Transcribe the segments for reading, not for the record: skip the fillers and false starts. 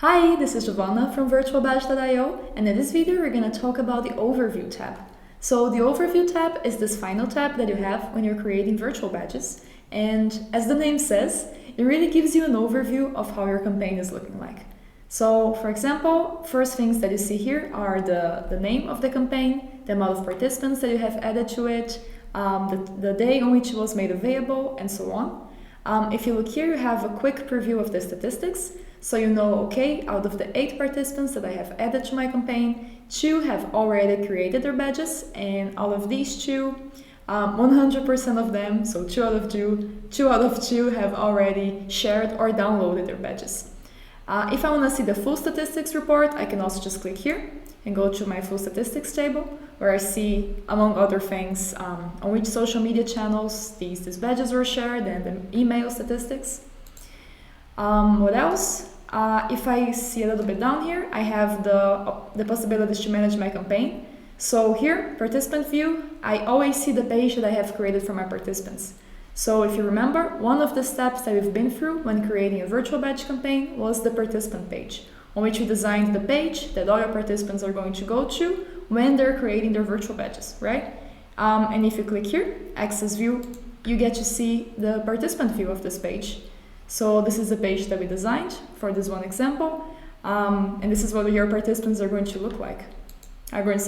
Hi, this is Giovanna from Virtualbadge-io, and in this video we're going to talk about the Overview tab. So the Overview tab is this final tab that you have when you're creating virtual badges, and as the name says, it really gives you an overview of how your campaign is looking like. So for example, first things that you see here are the name of the campaign, the amount of participants that you have added to it, the day on which it was made available, and so on. If you look here, you have a quick preview of the statistics. So you know, okay, out of the 8 participants that I have added to my campaign, 2 have already created their badges, and out of these 2, 100% of them, so 2 out of 2 have already shared or downloaded their badges. If I want to see the full statistics report, I can also just click here and go to my full statistics table, where I see, among other things, on which social media channels these badges were shared and the email statistics. What else? If I see a little bit down here, I have the possibilities to manage my campaign. So here, participant view, I always see the page that I have created for my participants. So if you remember, one of the steps that we've been through when creating a virtual badge campaign was the participant page, on which we designed the page that all your participants are going to go to when they're creating their virtual badges, right? And if you click here, Access View, you get to see the participant view of this page. So this is the page that we designed for this one example, and this is what your participants are going to look like. Are going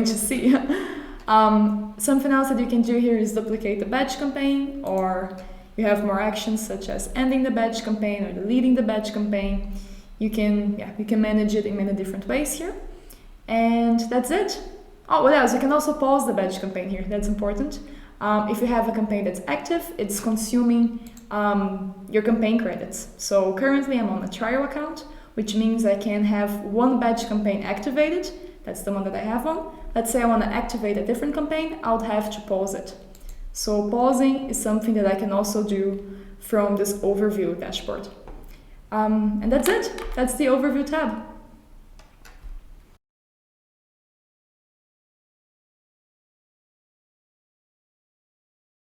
to see. Something else that you can do here is duplicate the badge campaign, or you have more actions such as ending the badge campaign or deleting the badge campaign. You can manage it in many different ways here, and that's it. Oh, what else? You can also pause the badge campaign here. That's important. If you have a campaign that's active, it's consuming your campaign credits. So currently I'm on a trial account, which means I can have one badge campaign activated. That's the one that I have on. Let's say I want to activate a different campaign, I'll have to pause it. So pausing is something that I can also do from this overview dashboard. And that's it. That's the overview tab.